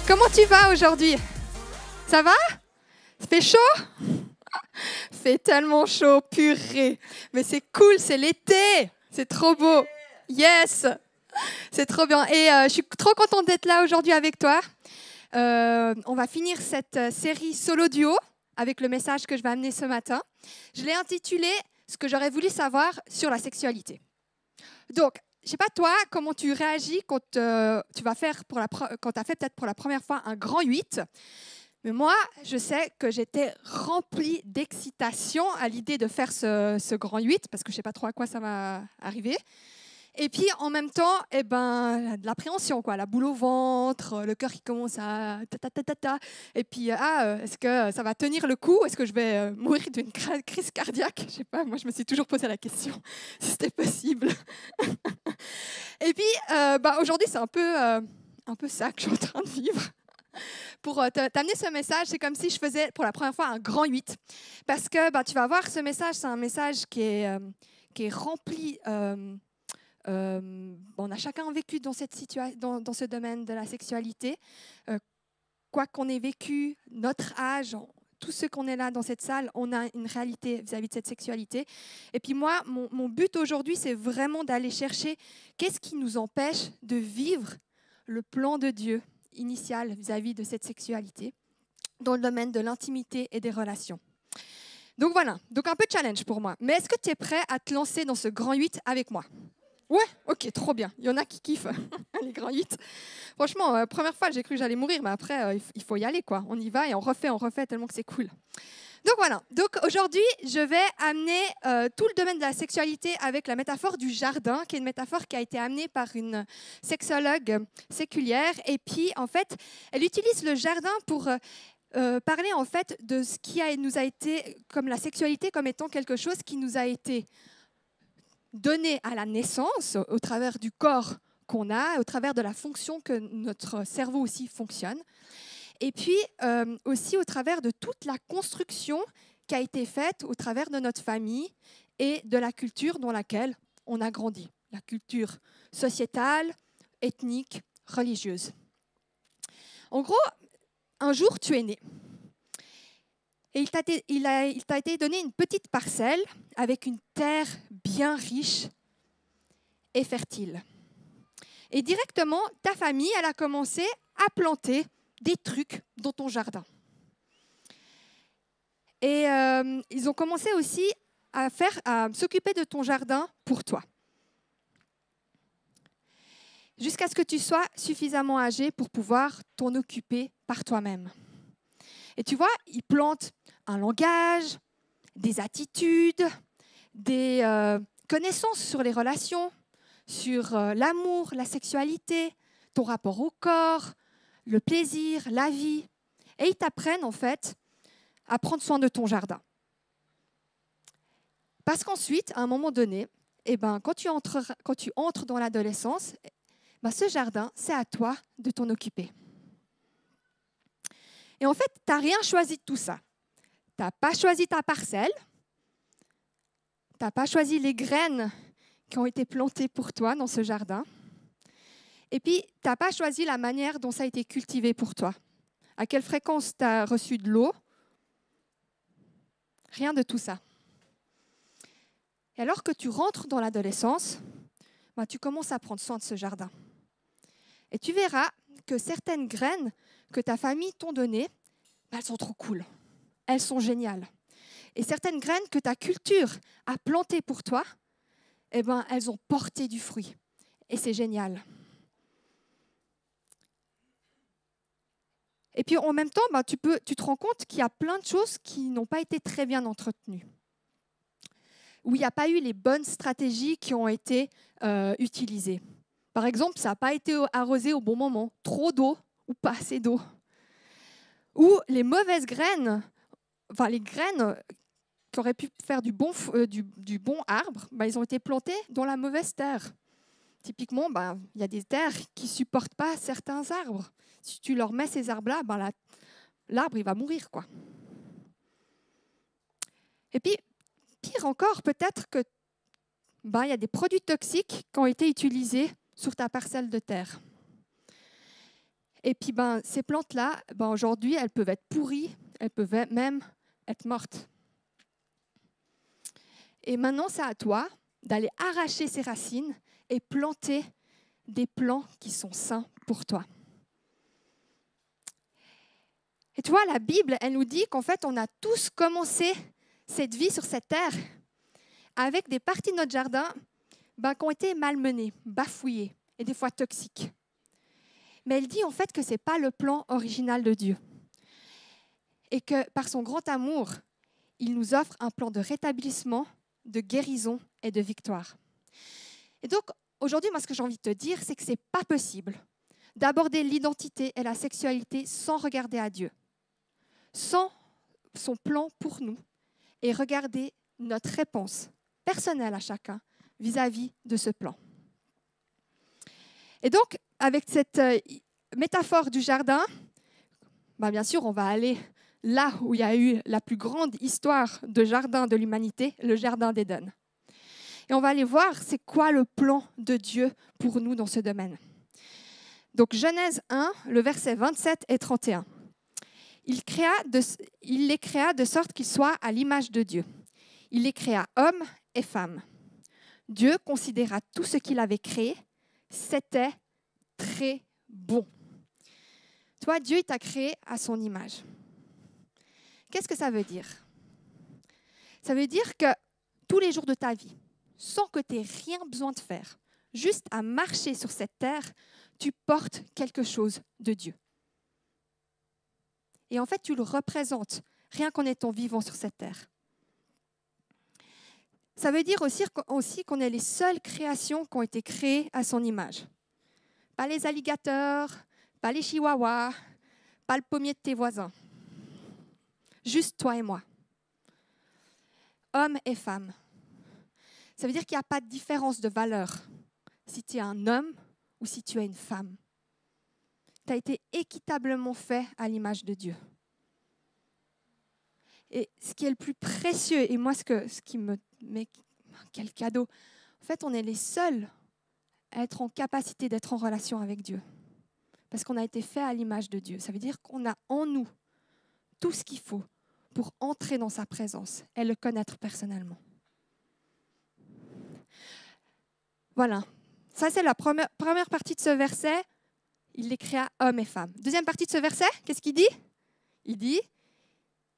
Comment tu vas aujourd'hui? Ça va? Ça fait chaud? Fait tellement chaud, purée. Mais c'est cool, c'est l'été. C'est trop beau. Yes! C'est trop bien. Et je suis trop contente d'être là aujourd'hui avec toi. On va finir cette série solo duo avec le message que je vais amener ce matin. Je l'ai intitulé « Ce que j'aurais voulu savoir sur la sexualité ». Donc, je ne sais pas toi, comment tu réagis quand tu as fait peut-être pour la première fois un grand 8. Mais moi, je sais que j'étais remplie d'excitation à l'idée de faire ce grand 8, parce que je ne sais pas trop à quoi ça va arriver. Et puis, en même temps, de l'appréhension, quoi, la boule au ventre, le cœur qui commence à ta. Et puis, est-ce que ça va tenir le coup? Est-ce que je vais mourir d'une crise cardiaque? Je sais pas, moi, je me suis toujours posé la question si c'était possible. Et puis, aujourd'hui, c'est un peu ça que je suis en train de vivre. Pour t'amener ce message, c'est comme si je faisais pour la première fois un grand 8. Parce que tu vas voir, ce message, c'est un message qui est rempli. On a chacun vécu dans ce domaine de la sexualité. Quoi qu'on ait vécu, notre âge, tous ceux qu'on est là dans cette salle, on a une réalité vis-à-vis de cette sexualité. Et puis moi, mon but aujourd'hui, c'est vraiment d'aller chercher qu'est-ce qui nous empêche de vivre le plan de Dieu initial vis-à-vis de cette sexualité dans le domaine de l'intimité et des relations. Donc voilà, donc un peu de challenge pour moi. Mais est-ce que tu es prêt à te lancer dans ce grand 8 avec moi? Ouais, ok, trop bien. Il y en a qui kiffent les grands 8. Franchement, première fois, j'ai cru que j'allais mourir, mais après, il faut y aller, quoi. On y va et on refait tellement que c'est cool. Donc voilà, donc aujourd'hui, je vais amener tout le domaine de la sexualité avec la métaphore du jardin, qui est une métaphore qui a été amenée par une sexologue séculière. Et puis, en fait, elle utilise le jardin pour parler, en fait, de ce qui nous a été, comme la sexualité, comme étant quelque chose qui nous a été donné à la naissance, au travers du corps qu'on a, au travers de la fonction que notre cerveau aussi fonctionne. Et puis aussi au travers de toute la construction qui a été faite au travers de notre famille et de la culture dans laquelle on a grandi. La culture sociétale, ethnique, religieuse. En gros, un jour, tu es né. Et il t'a été donné une petite parcelle avec une terre bien riche et fertile. Et directement, ta famille, elle a commencé à planter des trucs dans ton jardin. Et ils ont commencé aussi à s'occuper de ton jardin pour toi. Jusqu'à ce que tu sois suffisamment âgé pour pouvoir t'en occuper par toi-même. Et tu vois, ils plantent un langage, des attitudes, des connaissances sur les relations, sur l'amour, la sexualité, ton rapport au corps, le plaisir, la vie. Et ils t'apprennent en fait à prendre soin de ton jardin. Parce qu'ensuite, à un moment donné, quand tu entres dans l'adolescence, ce jardin, c'est à toi de t'en occuper. Et en fait, tu n'as rien choisi de tout ça. Tu n'as pas choisi ta parcelle, tu n'as pas choisi les graines qui ont été plantées pour toi dans ce jardin. Et puis, tu n'as pas choisi la manière dont ça a été cultivé pour toi. À quelle fréquence tu as reçu de l'eau? Rien de tout ça. Et alors que tu rentres dans l'adolescence, tu commences à prendre soin de ce jardin. Et tu verras que certaines graines que ta famille t'ont données, elles sont trop cool. Elles sont géniales. Et certaines graines que ta culture a plantées pour toi, elles ont porté du fruit. Et c'est génial. Et puis en même temps, tu te rends compte qu'il y a plein de choses qui n'ont pas été très bien entretenues. Où il n'y a pas eu les bonnes stratégies qui ont été utilisées. Par exemple, ça n'a pas été arrosé au bon moment, trop d'eau ou pas assez d'eau. Ou les mauvaises graines, les graines qui auraient pu faire du bon arbre, ils ont été plantées dans la mauvaise terre. Typiquement, il y a des terres qui ne supportent pas certains arbres. Si tu leur mets ces arbres-là, l'arbre il va mourir, quoi. Et puis, pire encore, peut-être que y a des produits toxiques qui ont été utilisés sur ta parcelle de terre. Et puis, ces plantes-là, aujourd'hui, elles peuvent être pourries, elles peuvent même être mortes. Et maintenant, c'est à toi d'aller arracher ces racines et planter des plants qui sont sains pour toi. Et tu vois, la Bible, elle nous dit qu'en fait, on a tous commencé cette vie sur cette terre avec des parties de notre jardin qui ont été malmenées, bafouillées et des fois toxiques. Mais elle dit en fait que ce n'est pas le plan original de Dieu. Et que par son grand amour, il nous offre un plan de rétablissement, de guérison et de victoire. Et donc, aujourd'hui, moi, ce que j'ai envie de te dire, c'est que ce n'est pas possible d'aborder l'identité et la sexualité sans regarder à Dieu, sans son plan pour nous, et regarder notre réponse personnelle à chacun vis-à-vis de ce plan. Et donc, avec cette métaphore du jardin, bien sûr, on va aller là où il y a eu la plus grande histoire de jardin de l'humanité, le jardin d'Éden. Et on va aller voir c'est quoi le plan de Dieu pour nous dans ce domaine. Donc, Genèse 1, le verset 27 et 31. Il les créa de sorte qu'ils soient à l'image de Dieu. Il les créa hommes et femmes. Dieu considéra tout ce qu'il avait créé, c'était très bon. Toi, Dieu t'a créé à son image. Qu'est-ce que ça veut dire? Ça veut dire que tous les jours de ta vie, sans que tu aies rien besoin de faire, juste à marcher sur cette terre, tu portes quelque chose de Dieu. Et en fait, tu le représentes, rien qu'en étant vivant sur cette terre. Ça veut dire aussi qu'on est les seules créations qui ont été créées à son image. Pas les alligators, pas les chihuahuas, pas le pommier de tes voisins. Juste toi et moi. Hommes et femmes. Ça veut dire qu'il n'y a pas de différence de valeur si tu es un homme ou si tu es une femme. Tu as été équitablement fait à l'image de Dieu. Et ce qui est le plus précieux, et moi ce qui me met, quel cadeau, en fait on est les seuls à être en capacité d'être en relation avec Dieu. Parce qu'on a été fait à l'image de Dieu. Ça veut dire qu'on a en nous tout ce qu'il faut pour entrer dans sa présence et le connaître personnellement. Voilà, ça c'est la première partie de ce verset. Il les créa hommes et femmes. Deuxième partie de ce verset, qu'est-ce qu'il dit? Il dit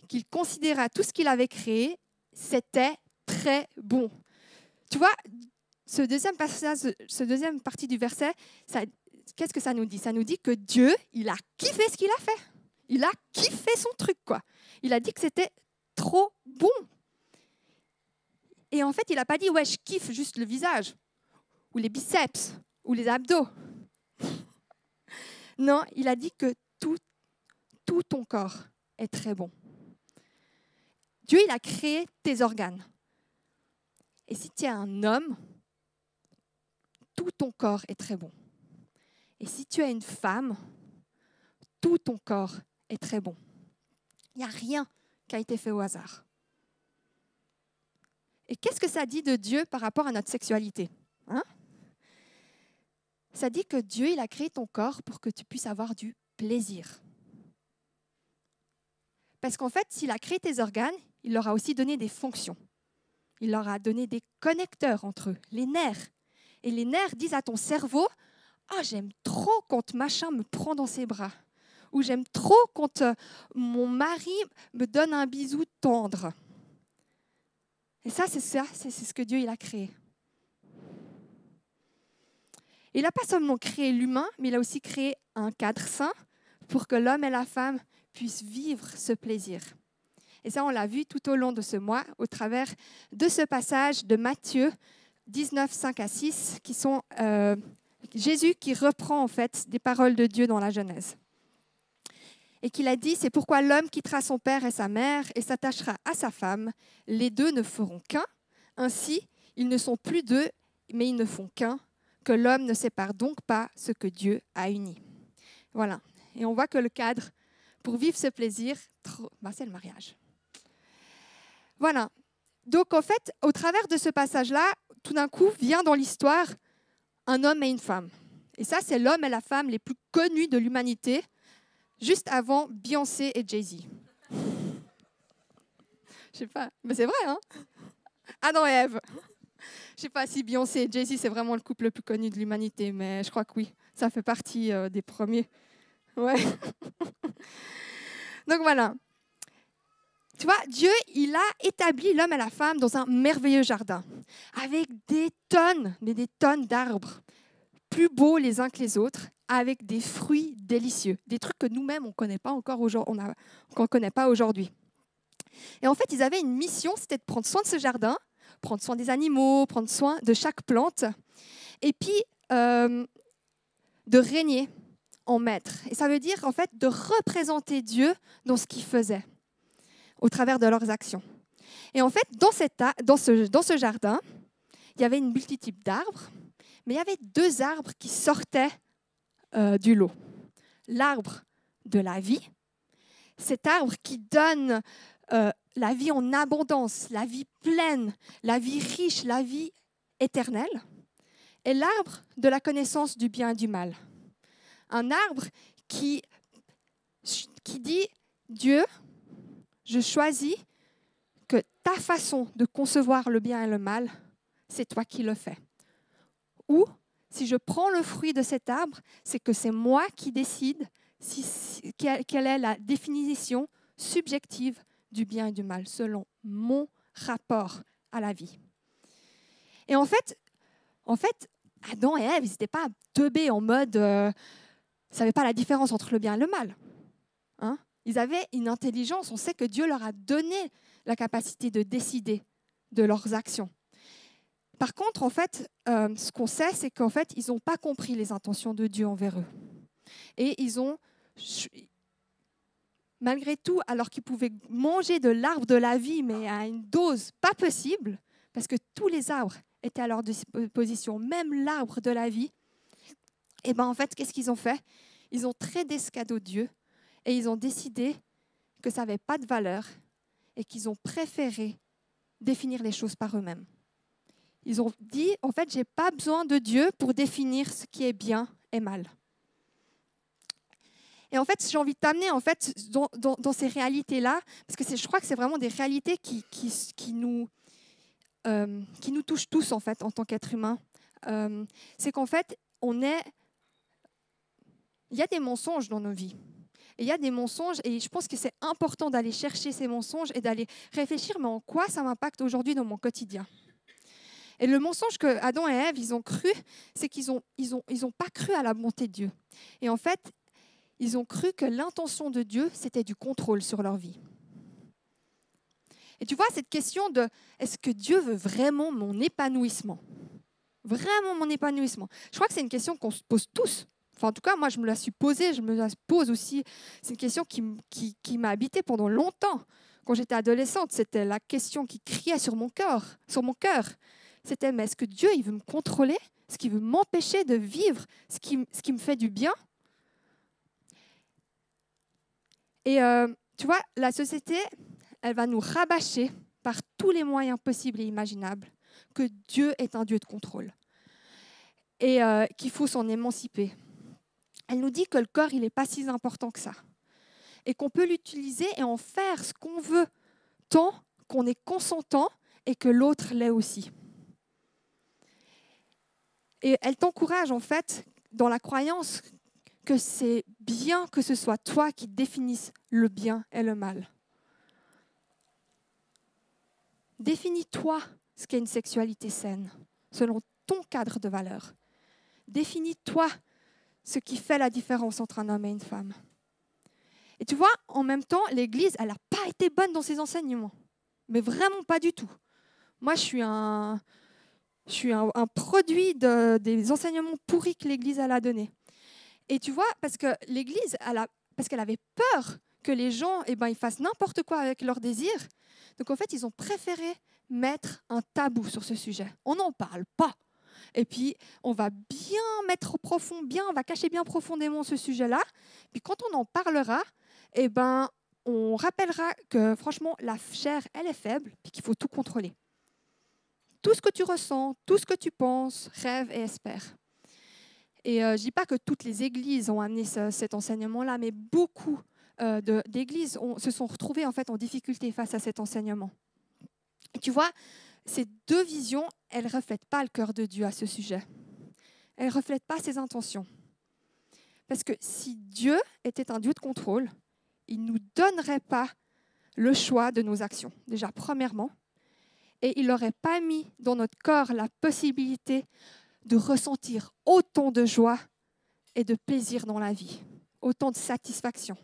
qu'il considéra tout ce qu'il avait créé, c'était très bon. Tu vois, ce deuxième partie du verset, qu'est-ce que ça nous dit? Ça nous dit que Dieu, il a kiffé ce qu'il a fait. Il a kiffé son truc, quoi. Il a dit que c'était trop bon. Et en fait, il n'a pas dit, ouais, je kiffe juste le visage, ou les biceps, ou les abdos. Non, il a dit que tout ton corps est très bon. Dieu, il a créé tes organes. Et si tu es un homme, tout ton corps est très bon. Et si tu es une femme, tout ton corps est très bon. Il n'y a rien qui a été fait au hasard. Et qu'est-ce que ça dit de Dieu par rapport à notre sexualité? Ça dit que Dieu, il a créé ton corps pour que tu puisses avoir du plaisir. Parce qu'en fait, s'il a créé tes organes, il leur a aussi donné des fonctions. Il leur a donné des connecteurs entre eux, les nerfs. Et les nerfs disent à ton cerveau, « Ah, j'aime trop quand machin me prend dans ses bras. » Ou « J'aime trop quand mon mari me donne un bisou tendre. » Et ça, c'est ce que Dieu il a créé. Il n'a pas seulement créé l'humain, mais il a aussi créé un cadre sain pour que l'homme et la femme puissent vivre ce plaisir. Et ça, on l'a vu tout au long de ce mois au travers de ce passage de Matthieu 19, 5 à 6, qui sont Jésus qui reprend en fait des paroles de Dieu dans la Genèse. Et qu'il a dit, c'est pourquoi l'homme quittera son père et sa mère et s'attachera à sa femme. Les deux ne feront qu'un. Ainsi, ils ne sont plus deux, mais ils ne font qu'un. Que l'homme ne sépare donc pas ce que Dieu a uni. Voilà. Et on voit que le cadre pour vivre ce plaisir, c'est le mariage. Voilà. Donc, en fait, au travers de ce passage-là, tout d'un coup, vient dans l'histoire un homme et une femme. Et ça, c'est l'homme et la femme les plus connus de l'humanité, juste avant Beyoncé et Jay-Z. Je sais pas, mais c'est vrai, hein? Adam et Ève. Je sais pas si Beyoncé et Jay-Z, c'est vraiment le couple le plus connu de l'humanité, mais je crois que oui, ça fait partie des premiers. Ouais. Donc voilà. Tu vois, Dieu, il a établi l'homme et la femme dans un merveilleux jardin, avec des tonnes, mais des tonnes d'arbres, plus beaux les uns que les autres, avec des fruits délicieux, des trucs que nous-mêmes, on ne connaît pas encore aujourd'hui, qu'on connaît pas aujourd'hui. Et en fait, ils avaient une mission, c'était de prendre soin de ce jardin, prendre soin des animaux, prendre soin de chaque plante, et puis de régner en maître. Et ça veut dire, en fait, de représenter Dieu dans ce qu'ils faisaient, au travers de leurs actions. Et en fait, dans ce jardin, il y avait une multitude d'arbres, mais il y avait 2 arbres qui sortaient du lot. L'arbre de la vie, cet arbre qui donne la vie en abondance, la vie pleine, la vie riche, la vie éternelle, et l'arbre de la connaissance du bien et du mal. Un arbre qui dit, Dieu, je choisis que ta façon de concevoir le bien et le mal, c'est toi qui le fais. Ou, si je prends le fruit de cet arbre, c'est que c'est moi qui décide quelle est la définition subjective du bien et du mal, selon mon rapport à la vie. Et en fait Adam et Ève, ils n'étaient pas teubés en mode ils ne savaient pas la différence entre le bien et le mal. Hein? Ils avaient une intelligence. On sait que Dieu leur a donné la capacité de décider de leurs actions. Par contre, en fait, ce qu'on sait, c'est qu'en fait, ils n'ont pas compris les intentions de Dieu envers eux. Et ils ont, malgré tout, alors qu'ils pouvaient manger de l'arbre de la vie, mais à une dose pas possible, parce que tous les arbres étaient à leur disposition, même l'arbre de la vie, et bien en fait, qu'est-ce qu'ils ont fait? Ils ont tradé ce cadeau de Dieu et ils ont décidé que ça n'avait pas de valeur et qu'ils ont préféré définir les choses par eux-mêmes. Ils ont dit, en fait, je n'ai pas besoin de Dieu pour définir ce qui est bien et mal. Et en fait, j'ai envie de t'amener en fait, dans ces réalités-là, parce que je crois que c'est vraiment des réalités qui nous touchent tous en fait, en tant qu'être humain. C'est qu'en fait, il y a des mensonges dans nos vies. Et il y a des mensonges, et je pense que c'est important d'aller chercher ces mensonges et d'aller réfléchir, mais en quoi ça m'impacte aujourd'hui dans mon quotidien. Et le mensonge que Adam et Ève, ils ont cru, c'est qu'ils ont pas cru à la bonté de Dieu. Et en fait, ils ont cru que l'intention de Dieu, c'était du contrôle sur leur vie. Et tu vois, cette question de est-ce que Dieu veut vraiment mon épanouissement? Vraiment mon épanouissement. Je crois que c'est une question qu'on se pose tous. Enfin, en tout cas, moi, je me la suis posée, je me la pose aussi. C'est une question qui m'a habité pendant longtemps. Quand j'étais adolescente, c'était la question qui criait sur mon cœur. C'était, mais est-ce que Dieu, il veut me contrôler? Est-ce qu'il veut m'empêcher de vivre ce qui me fait du bien? Et tu vois, la société, elle va nous rabâcher par tous les moyens possibles et imaginables que Dieu est un Dieu de contrôle et qu'il faut s'en émanciper. Elle nous dit que le corps, il n'est pas si important que ça et qu'on peut l'utiliser et en faire ce qu'on veut tant qu'on est consentant et que l'autre l'est aussi. Et elle t'encourage en fait dans la croyance que c'est bien que ce soit toi qui définisses le bien et le mal. Définis-toi ce qu'est une sexualité saine, selon ton cadre de valeurs. Définis-toi ce qui fait la différence entre un homme et une femme. Et tu vois, en même temps, l'Église, elle n'a pas été bonne dans ses enseignements. Mais vraiment pas du tout. Moi, je suis un produit des enseignements pourris que l'Église elle a donnés. Et tu vois, parce que l'Église, parce qu'elle avait peur que les gens ils fassent n'importe quoi avec leurs désirs, donc en fait, ils ont préféré mettre un tabou sur ce sujet. On n'en parle pas. Et puis, on va bien mettre profond, on va cacher bien profondément ce sujet-là. Puis quand on en parlera, on rappellera que franchement, la chair, elle est faible, puis qu'il faut tout contrôler. Tout ce que tu ressens, tout ce que tu penses, rêves et espères. Et je ne dis pas que toutes les églises ont amené cet enseignement-là, mais beaucoup d'églises se sont retrouvées en fait en difficulté face à cet enseignement. Et tu vois, ces deux visions, elles ne reflètent pas le cœur de Dieu à ce sujet. Elles ne reflètent pas ses intentions. Parce que si Dieu était un Dieu de contrôle, il ne nous donnerait pas le choix de nos actions, déjà premièrement, et il n'aurait pas mis dans notre corps la possibilité de ressentir autant de joie et de plaisir dans la vie, autant de satisfaction.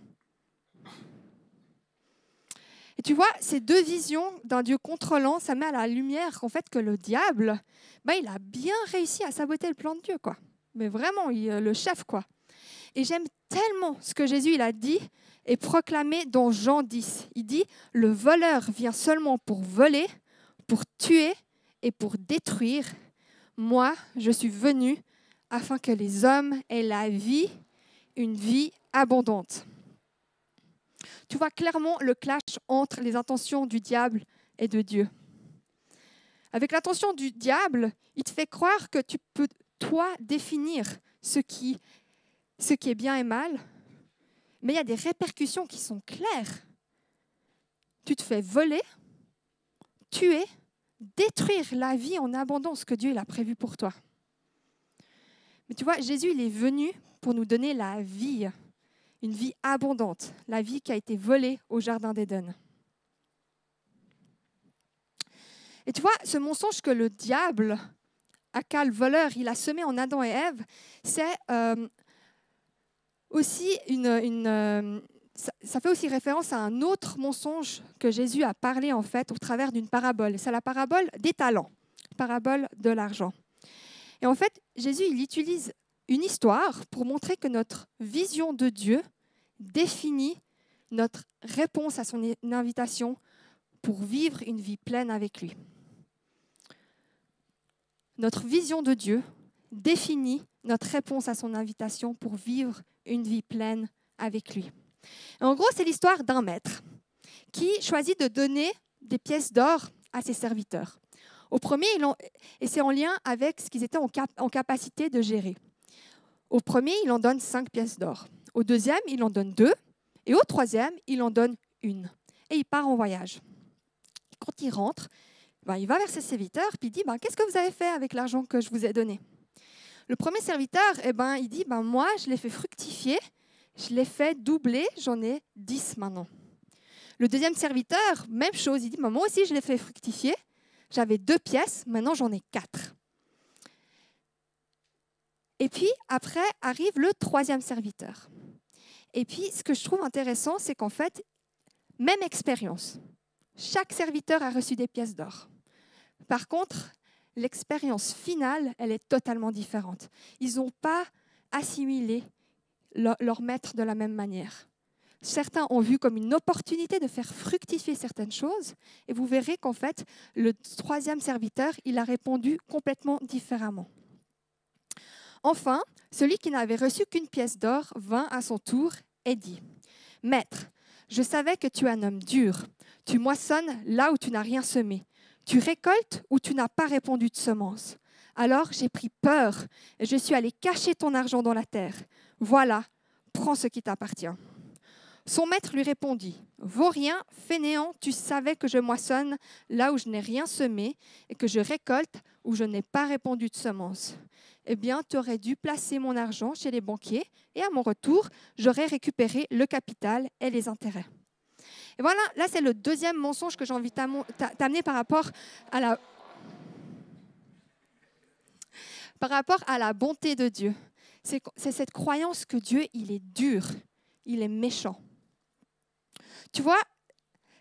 Et tu vois, ces deux visions d'un Dieu contrôlant, ça met à la lumière en fait que le diable, il a bien réussi à saboter le plan de Dieu, quoi. Mais vraiment, le chef, quoi. Et j'aime tellement ce que Jésus il a dit et proclamé dans Jean 10. Il dit « Le voleur vient seulement pour voler, pour tuer et pour détruire. Moi, je suis venu afin que les hommes aient la vie, une vie abondante. » Tu vois clairement le clash entre les intentions du diable et de Dieu. Avec l'intention du diable, il te fait croire que tu peux, toi, définir ce qui est bien et mal, mais il y a des répercussions qui sont claires. Tu te fais voler, tuer, détruire la vie en abondance que Dieu il a prévue pour toi. Mais tu vois, Jésus, il est venu pour nous donner la vie, une vie abondante, la vie qui a été volée au Jardin d'Éden. Et tu vois, ce mensonge que le diable, le voleur, il a semé en Adam et Ève, c'est aussi ça fait aussi référence à un autre mensonge que Jésus a parlé en fait au travers d'une parabole. C'est la parabole des talents, parabole de l'argent. Et en fait, Jésus, il utilise une histoire pour montrer que notre vision de Dieu définit notre réponse à son invitation pour vivre une vie pleine avec lui. Notre vision de Dieu définit notre réponse à son invitation pour vivre une vie pleine avec lui. Et en gros, c'est l'histoire d'un maître qui choisit de donner des pièces d'or à ses serviteurs. Au premier, et c'est en lien avec ce qu'ils étaient en capacité de gérer. Au premier, il en donne 5 pièces d'or. Au deuxième, il en donne 2. Et au troisième, il en donne 1. Et il part en voyage. Quand il rentre, il va vers ses serviteurs puis il dit « Qu'est-ce que vous avez fait avec l'argent que je vous ai donné ?» Le premier serviteur, il dit « Moi, je l'ai fait fructifier, je l'ai fait doubler, j'en ai 10 maintenant. » Le deuxième serviteur, même chose, il dit « Moi aussi, je l'ai fait fructifier, j'avais 2 pièces, maintenant j'en ai 4. » Et puis, après, arrive le troisième serviteur. Et puis, ce que je trouve intéressant, c'est qu'en fait, même expérience. Chaque serviteur a reçu des pièces d'or. Par contre, l'expérience finale, elle est totalement différente. Ils n'ont pas assimilé leur maître de la même manière. Certains ont vu comme une opportunité de faire fructifier certaines choses, et vous verrez qu'en fait, le troisième serviteur, il a répondu complètement différemment. Enfin, celui qui n'avait reçu qu'une pièce d'or vint à son tour et dit « Maître, je savais que tu es un homme dur. Tu moissonnes là où tu n'as rien semé. Tu récoltes où tu n'as pas répandu de semences. Alors j'ai pris peur et je suis allé cacher ton argent dans la terre. Voilà, prends ce qui t'appartient. » Son maître lui répondit « Vaurien, fainéant, tu savais que je moissonne là où je n'ai rien semé et que je récolte où je n'ai pas répandu de semences. Eh bien, tu aurais dû placer mon argent chez les banquiers et à mon retour, j'aurais récupéré le capital et les intérêts. » Et voilà, là, c'est le deuxième mensonge que j'ai envie de t'amener par rapport à la bonté de Dieu. C'est cette croyance que Dieu, il est dur, il est méchant. Tu vois,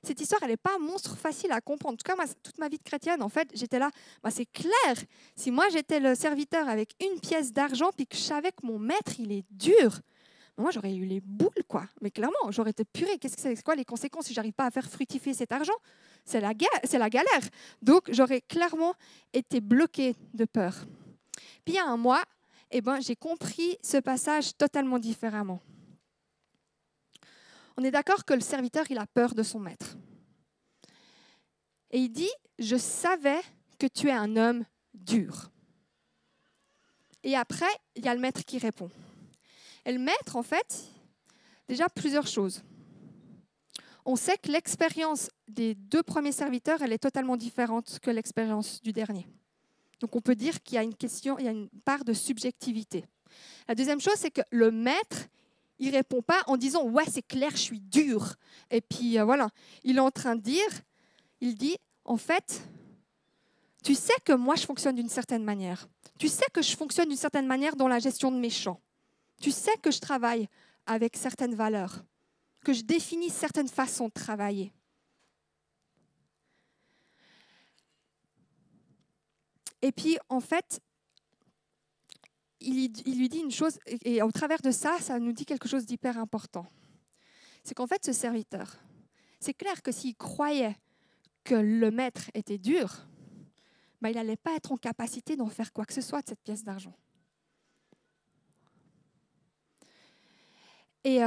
cette histoire, elle n'est pas un monstre facile à comprendre. En tout cas, moi, toute ma vie de chrétienne, en fait, j'étais là, c'est clair, si moi, j'étais le serviteur avec une pièce d'argent puis que je savais que mon maître, il est dur, moi, j'aurais eu les boules, quoi. Mais clairement, j'aurais été purée. C'est quoi les conséquences si je n'arrive pas à faire fructifier cet argent ? C'est la galère. Donc, j'aurais clairement été bloquée de peur. Puis, il y a un mois, j'ai compris ce passage totalement différemment. On est d'accord que le serviteur, il a peur de son maître. Et il dit « Je savais que tu es un homme dur. » Et après, il y a le maître qui répond. Et le maître, en fait, déjà plusieurs choses. On sait que l'expérience des 2 premiers serviteurs, elle est totalement différente que l'expérience du dernier. Donc on peut dire qu'il y a une part de subjectivité. La deuxième chose, c'est que le maître, il ne répond pas en disant « ouais, c'est clair, je suis dur ». Et puis voilà, il est en train de dire, il dit « en fait, tu sais que moi, je fonctionne d'une certaine manière. Tu sais que je fonctionne d'une certaine manière dans la gestion de mes champs. Tu sais que je travaille avec certaines valeurs, que je définis certaines façons de travailler. » Et puis, en fait, il lui dit une chose, et au travers de ça, ça nous dit quelque chose d'hyper important. C'est qu'en fait, ce serviteur, c'est clair que s'il croyait que le maître était dur, ben, il n'allait pas être en capacité d'en faire quoi que ce soit de cette pièce d'argent. Et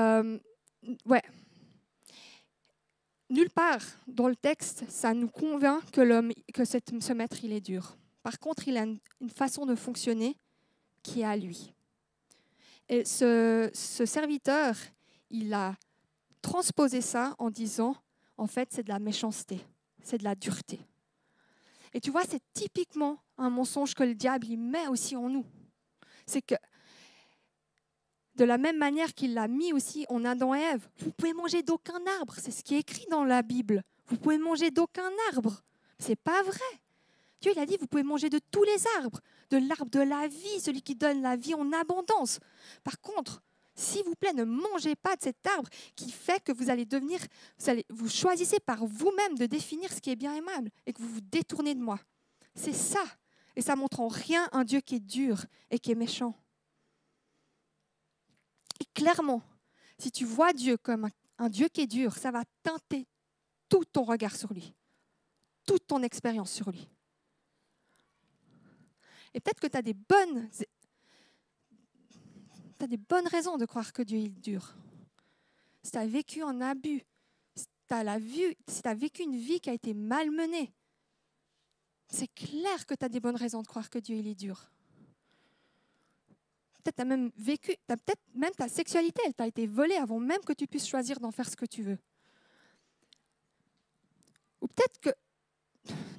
ouais, nulle part dans le texte, ça nous convainc que ce maître, il est dur. Par contre, il a une façon de fonctionner qui est à lui. Et ce serviteur, il a transposé ça en disant, en fait, c'est de la méchanceté, c'est de la dureté. Et tu vois, c'est typiquement un mensonge que le diable il met aussi en nous. C'est que, de la même manière qu'il l'a mis aussi en Adam et Ève, vous pouvez manger d'aucun arbre, c'est ce qui est écrit dans la Bible. Vous pouvez manger d'aucun arbre. C'est pas vrai. Dieu il a dit, vous pouvez manger de tous les arbres, de l'arbre de la vie, celui qui donne la vie en abondance. Par contre, s'il vous plaît, ne mangez pas de cet arbre qui fait que vous choisissez par vous-même de définir ce qui est bien et mal et que vous vous détournez de moi. C'est ça. Et ça montre en rien un Dieu qui est dur et qui est méchant. Et clairement, si tu vois Dieu comme un Dieu qui est dur, ça va teinter tout ton regard sur lui, toute ton expérience sur lui. Et peut-être que tu as des bonnes raisons de croire que Dieu est dur. Si tu as vécu un abus, si tu as vécu une vie qui a été malmenée, c'est clair que tu as des bonnes raisons de croire que Dieu il est dur. Peut-être peut-être même ta sexualité, elle t'a été volée avant même que tu puisses choisir d'en faire ce que tu veux. Ou peut-être que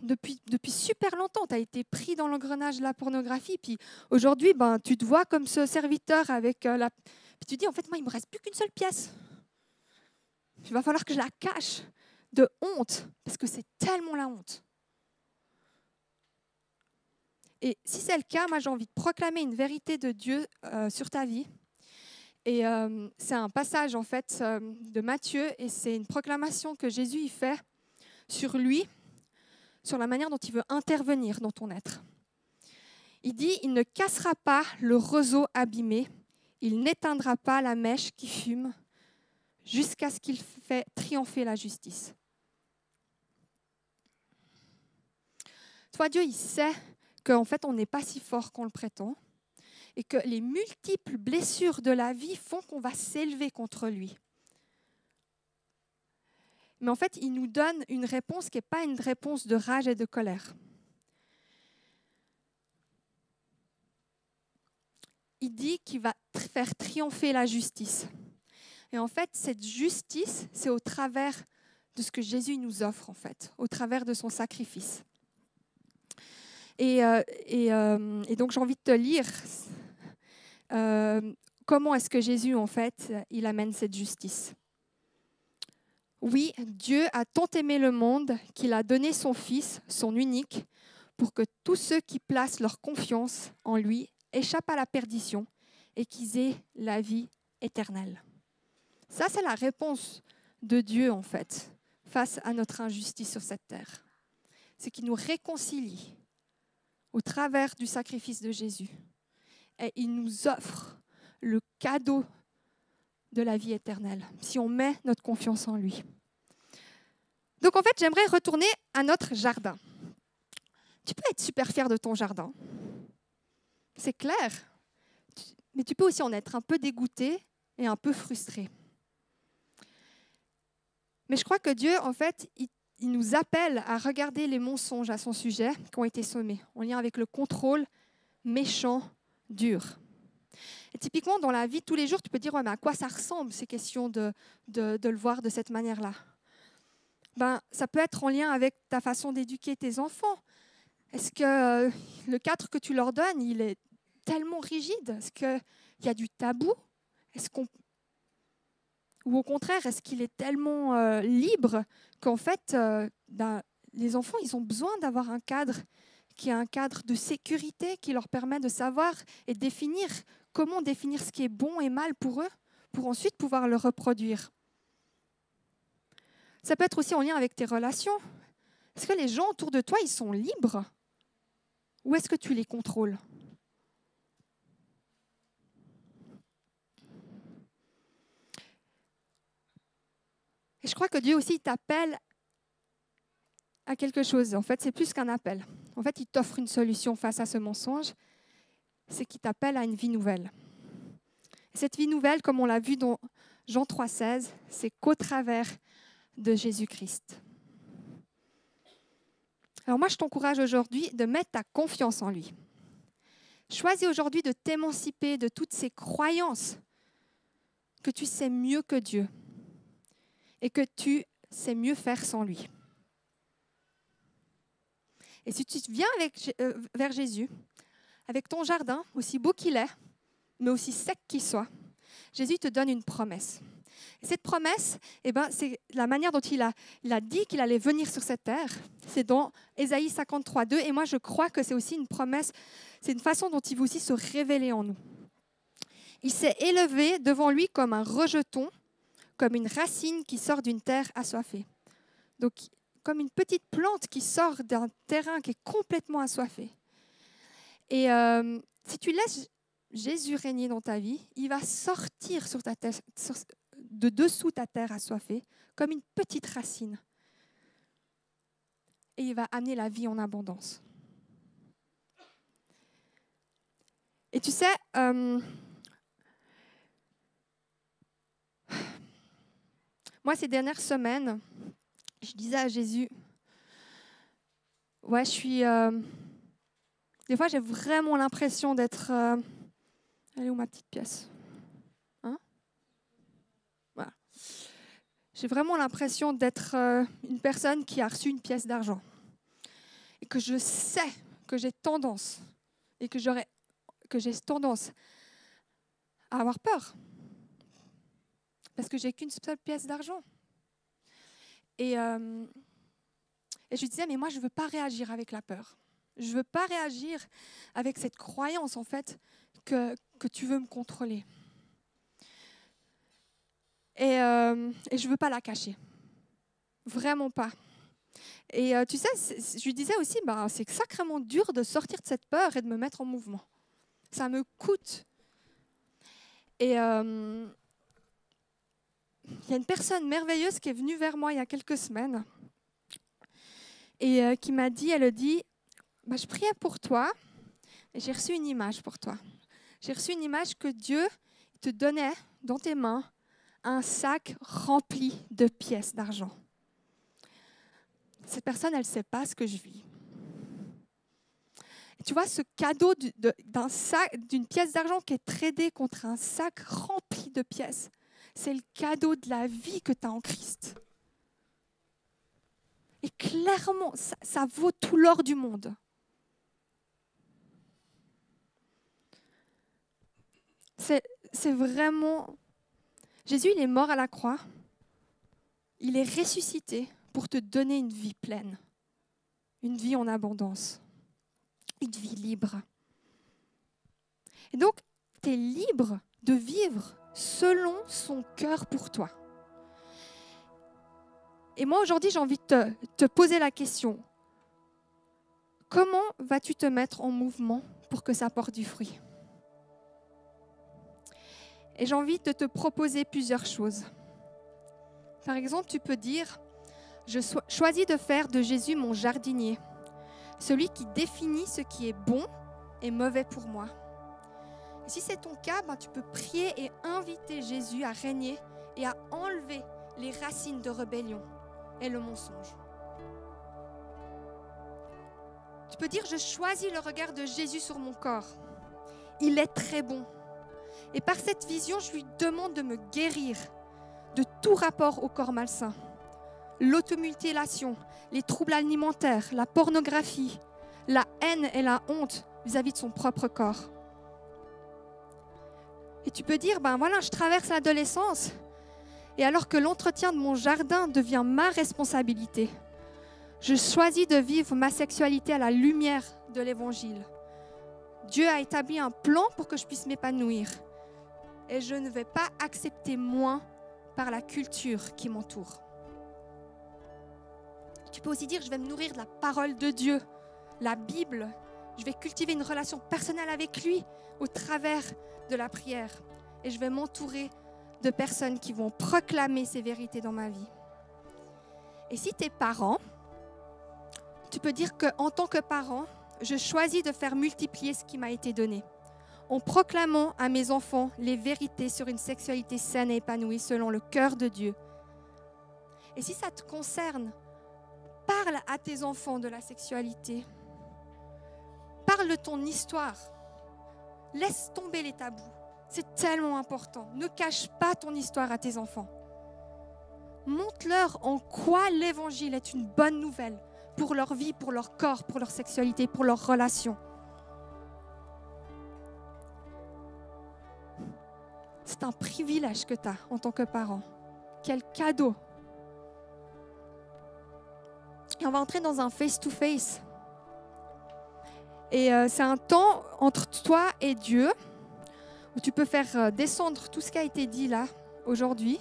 depuis super longtemps, tu as été pris dans l'engrenage de la pornographie, puis aujourd'hui, tu te vois comme ce serviteur avec la... Puis tu dis, en fait, moi, il ne me reste plus qu'une seule pièce. Il va falloir que je la cache de honte, parce que c'est tellement la honte. Et si c'est le cas, moi, j'ai envie de proclamer une vérité de Dieu sur ta vie. Et c'est un passage, en fait, de Matthieu, et c'est une proclamation que Jésus y fait sur lui, sur la manière dont il veut intervenir dans ton être. Il dit, il ne cassera pas le roseau abîmé, il n'éteindra pas la mèche qui fume, jusqu'à ce qu'il fait triompher la justice. Toi, Dieu, il sait qu'en fait, on n'est pas si fort qu'on le prétend, et que les multiples blessures de la vie font qu'on va s'élever contre lui. Mais en fait, il nous donne une réponse qui n'est pas une réponse de rage et de colère. Il dit qu'il va faire triompher la justice. Et en fait, cette justice, c'est au travers de ce que Jésus nous offre, en fait, au travers de son sacrifice. Et donc, j'ai envie de te lire comment est-ce que Jésus, en fait, il amène cette justice. Oui, Dieu a tant aimé le monde qu'il a donné son Fils, son unique, pour que tous ceux qui placent leur confiance en lui échappent à la perdition et qu'ils aient la vie éternelle. Ça, c'est la réponse de Dieu, en fait, face à notre injustice sur cette terre. C'est qu'il nous réconcilie au travers du sacrifice de Jésus. Et il nous offre le cadeau de la vie éternelle, si on met notre confiance en lui. Donc en fait, j'aimerais retourner à notre jardin. Tu peux être super fier de ton jardin, c'est clair, mais tu peux aussi en être un peu dégoûté et un peu frustré. Mais je crois que Dieu, en fait, il nous appelle à regarder les mensonges à son sujet qui ont été semés, en lien avec le contrôle méchant dur. Et typiquement, dans la vie de tous les jours, tu peux dire, ouais, mais à quoi ça ressemble, ces questions de le voir de cette manière-là? Ça peut être en lien avec ta façon d'éduquer tes enfants. Est-ce que le cadre que tu leur donnes, il est tellement rigide? Est-ce qu'il y a du tabou? Ou au contraire, est-ce qu'il est tellement libre qu'en fait, les enfants, ils ont besoin d'avoir un cadre qui est un cadre de sécurité qui leur permet de savoir et comment définir ce qui est bon et mal pour eux, pour ensuite pouvoir le reproduire. Ça peut être aussi en lien avec tes relations. Est-ce que les gens autour de toi, ils sont libres? Ou est-ce que tu les contrôles? Et je crois que Dieu aussi t'appelle à quelque chose. En fait, c'est plus qu'un appel. En fait, il t'offre une solution face à ce mensonge. C'est qu'il t'appelle à une vie nouvelle. Et cette vie nouvelle, comme on l'a vu dans Jean 3,16, c'est qu'au travers de Jésus-Christ. Alors moi, je t'encourage aujourd'hui de mettre ta confiance en lui. Choisis aujourd'hui de t'émanciper de toutes ces croyances que tu sais mieux que Dieu et que tu sais mieux faire sans lui. Et si tu viens vers Jésus, avec ton jardin, aussi beau qu'il est, mais aussi sec qu'il soit, Jésus te donne une promesse. Et cette promesse, c'est la manière dont il a dit qu'il allait venir sur cette terre. C'est dans Ésaïe 53,2. Et moi, je crois que c'est aussi une promesse, c'est une façon dont il veut aussi se révéler en nous. Il s'est élevé devant lui comme un rejeton, comme une racine qui sort d'une terre assoiffée. Donc, comme une petite plante qui sort d'un terrain qui est complètement assoiffé. Et si tu laisses Jésus régner dans ta vie, il va sortir sur ta tête, de dessous ta terre assoiffée, comme une petite racine. Et il va amener la vie en abondance. Et tu sais, moi, ces dernières semaines, je disais à Jésus, ouais, des fois, j'ai vraiment l'impression d'être... Elle est où ma petite pièce? Voilà. J'ai vraiment l'impression d'être une personne qui a reçu une pièce d'argent. Et que je sais que j'ai tendance, à avoir peur. Parce que j'ai qu'une seule pièce d'argent. Et je disais, mais moi, je ne veux pas réagir avec la peur. Je ne veux pas réagir avec cette croyance, en fait, que tu veux me contrôler. Et je ne veux pas la cacher. Vraiment pas. Et tu sais, je lui disais aussi, c'est sacrément dur de sortir de cette peur et de me mettre en mouvement. Ça me coûte. Et il y a une personne merveilleuse qui est venue vers moi il y a quelques semaines et qui m'a dit, elle a dit, je priais pour toi et j'ai reçu une image pour toi. J'ai reçu une image que Dieu te donnait dans tes mains un sac rempli de pièces d'argent. Cette personne, elle ne sait pas ce que je vis. Et tu vois, ce cadeau d'une pièce d'argent qui est tradée contre un sac rempli de pièces, c'est le cadeau de la vie que tu as en Christ. Et clairement, ça vaut tout l'or du monde. C'est vraiment... Jésus, il est mort à la croix. Il est ressuscité pour te donner une vie pleine, une vie en abondance, une vie libre. Et donc, tu es libre de vivre selon son cœur pour toi. Et moi, aujourd'hui, j'ai envie de te poser la question. Comment vas-tu te mettre en mouvement pour que ça porte du fruit? Et j'ai envie de te proposer plusieurs choses. Par exemple, tu peux dire, je choisis de faire de Jésus mon jardinier, celui qui définit ce qui est bon et mauvais pour moi. Et si c'est ton cas, tu peux prier et inviter Jésus à régner et à enlever les racines de rébellion et le mensonge. Tu peux dire, je choisis le regard de Jésus sur mon corps il est très bon. Et par cette vision, je lui demande de me guérir de tout rapport au corps malsain. L'automutilation, les troubles alimentaires, la pornographie, la haine et la honte vis-à-vis de son propre corps. Et tu peux dire, ben voilà, je traverse l'adolescence, et alors que l'entretien de mon jardin devient ma responsabilité, je choisis de vivre ma sexualité à la lumière de l'Évangile. Dieu a établi un plan pour que je puisse m'épanouir. Et je ne vais pas accepter moins par la culture qui m'entoure. Tu peux aussi dire, je vais me nourrir de la parole de Dieu, la Bible. Je vais cultiver une relation personnelle avec lui au travers de la prière. Et je vais m'entourer de personnes qui vont proclamer ces vérités dans ma vie. Et si tu es parent, tu peux dire qu'en tant que parent, je choisis de faire multiplier ce qui m'a été donné, en proclamant à mes enfants les vérités sur une sexualité saine et épanouie selon le cœur de Dieu. Et si ça te concerne, parle à tes enfants de la sexualité. Parle de ton histoire. Laisse tomber les tabous. C'est tellement important. Ne cache pas ton histoire à tes enfants. Montre-leur en quoi l'Évangile est une bonne nouvelle pour leur vie, pour leur corps, pour leur sexualité, pour leurs relations. C'est un privilège que tu as en tant que parent. Quel cadeau! Et on va entrer dans un face-to-face. Et c'est un temps entre toi et Dieu où tu peux faire descendre tout ce qui a été dit là, aujourd'hui,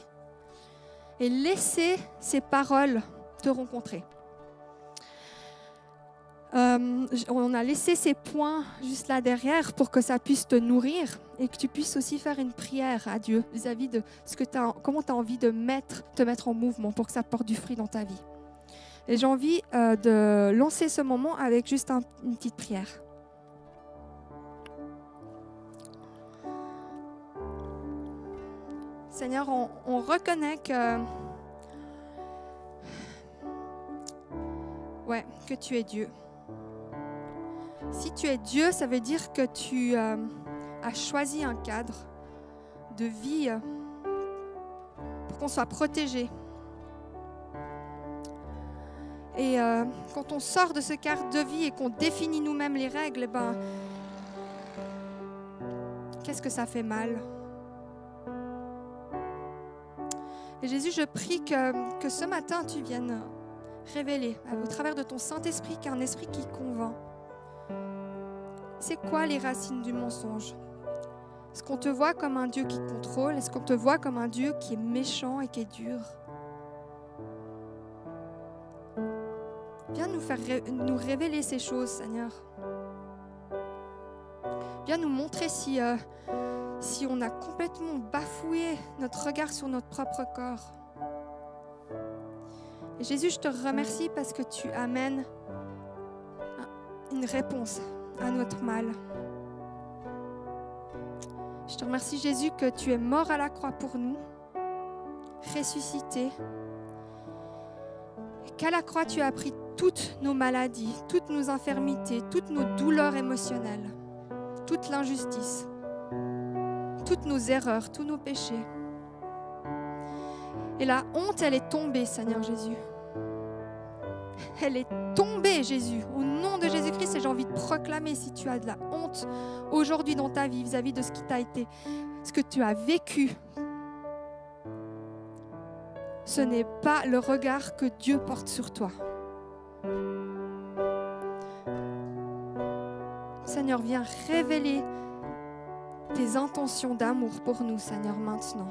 et laisser ces paroles te rencontrer. On a laissé ces points juste là derrière pour que ça puisse te nourrir et que tu puisses aussi faire une prière à Dieu vis-à-vis de comment tu as envie de te mettre en mouvement pour que ça porte du fruit dans ta vie. Et j'ai envie de lancer ce moment avec juste une petite prière. Seigneur, on reconnaît que tu es Dieu. Si tu es Dieu, ça veut dire que tu as choisi un cadre de vie pour qu'on soit protégé. Et quand on sort de ce cadre de vie et qu'on définit nous-mêmes les règles, qu'est-ce que ça fait mal? Et Jésus, je prie que ce matin, tu viennes révéler au travers de ton Saint-Esprit, qui est un esprit qui convainc. C'est quoi les racines du mensonge? Est-ce qu'on te voit comme un Dieu qui contrôle? Est-ce qu'on te voit comme un Dieu qui est méchant et qui est dur? Viens nous révéler ces choses, Seigneur. Viens nous montrer si on a complètement bafoué notre regard sur notre propre corps. Et Jésus, je te remercie parce que tu amènes une réponse à notre mal. Je te remercie, Jésus, que tu es mort à la croix pour nous, ressuscité, et qu'à la croix, tu as pris toutes nos maladies, toutes nos infirmités, toutes nos douleurs émotionnelles, toute l'injustice, toutes nos erreurs, tous nos péchés. Et la honte, elle est tombée, Seigneur Jésus. Elle est tombée, Jésus. Au nom de Jésus-Christ, et j'ai envie de proclamer, si tu as de la honte aujourd'hui dans ta vie vis-à-vis de ce qui t'a été, ce que tu as vécu, ce n'est pas le regard que Dieu porte sur toi. Seigneur, viens révéler tes intentions d'amour pour nous, Seigneur, maintenant.